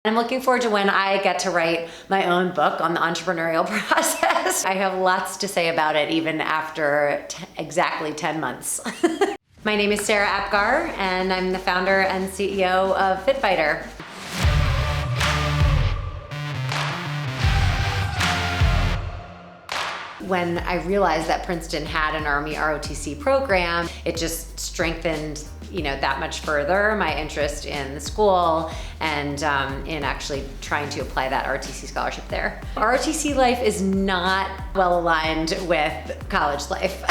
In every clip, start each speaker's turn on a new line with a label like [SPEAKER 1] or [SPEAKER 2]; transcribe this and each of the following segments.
[SPEAKER 1] I'm looking forward to when I get to write my own book on the entrepreneurial process. I have lots to say about it even after exactly 10 months. My name is Sarah Apgar, and I'm the founder and CEO of FitFighter. When I realized that Princeton had an Army ROTC program, it just strengthened, that much further my interest in the school and in actually trying to apply that ROTC scholarship there. ROTC life is not well aligned with college life,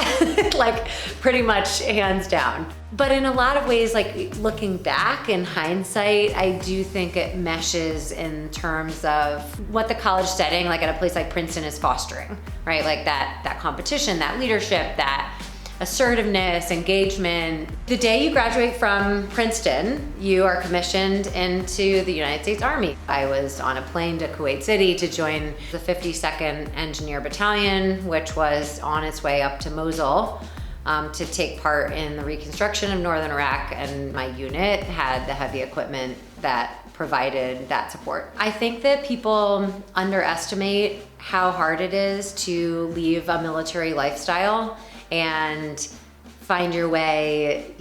[SPEAKER 1] like pretty much hands down. But in a lot of ways, like looking back in hindsight, I do think it meshes in terms of what the college setting, like at a place like Princeton, is fostering, right? Like that competition, that leadership, that assertiveness, engagement. The day you graduate from Princeton, you are commissioned into the United States Army. I was on a plane to Kuwait City to join the 52nd Engineer Battalion, which was on its way up to Mosul to take part in the reconstruction of northern Iraq, and my unit had the heavy equipment that provided that support. I think that people underestimate how hard it is to leave a military lifestyle and find your way,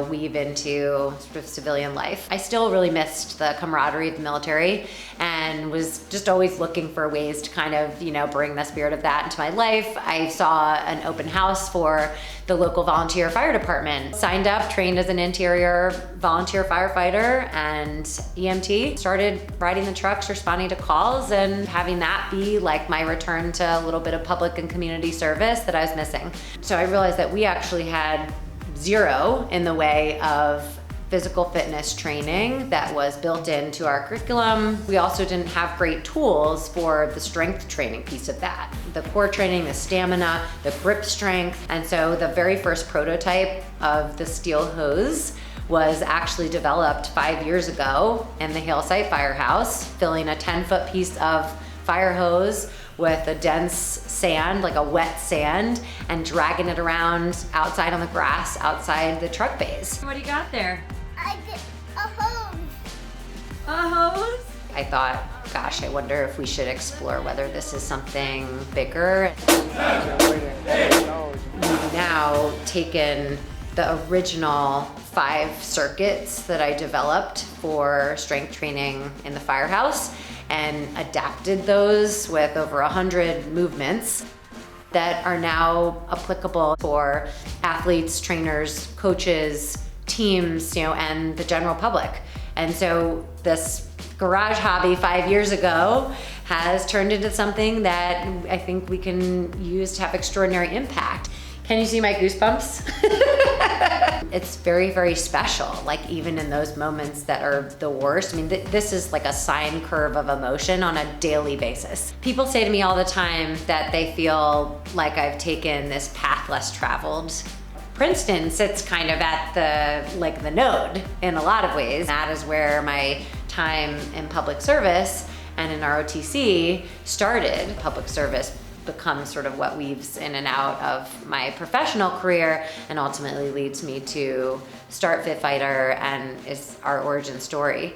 [SPEAKER 1] weave into sort of civilian life. I still really missed the camaraderie of the military and was just always looking for ways to kind of, bring the spirit of that into my life. I saw an open house for the local volunteer fire department. Signed up, trained as an interior volunteer firefighter and EMT. Started riding the trucks, responding to calls, and having that be like my return to a little bit of public and community service that I was missing. So I realized that we actually had zero in the way of physical fitness training that was built into our curriculum. We also didn't have great tools for the strength training piece of that. The core training, the stamina, the grip strength. And so the very first prototype of the steel hose was actually developed 5 years ago in the Hale Site Firehouse, filling a 10-foot piece of fire hose with a dense sand, like a wet sand, and dragging it around outside on the grass outside the truck bays. What do you got there?
[SPEAKER 2] I did a hose.
[SPEAKER 1] A hose? I thought, gosh, I wonder if we should explore whether this is something bigger. We've now taken the original 5 circuits that I developed for strength training in the firehouse and adapted those with over 100 movements that are now applicable for athletes, trainers, coaches, teams, and the general public. And so this garage hobby 5 years ago has turned into something that I think we can use to have extraordinary impact. Can you see my goosebumps? It's very, very special, like even in those moments that are the worst. I mean, this is like a sine curve of emotion on a daily basis. People say to me all the time that they feel like I've taken this path less traveled. Princeton sits kind of at the node in a lot of ways. That is where my time in public service and in ROTC started. Public service becomes sort of what weaves in and out of my professional career and ultimately leads me to start FitFighter and is our origin story.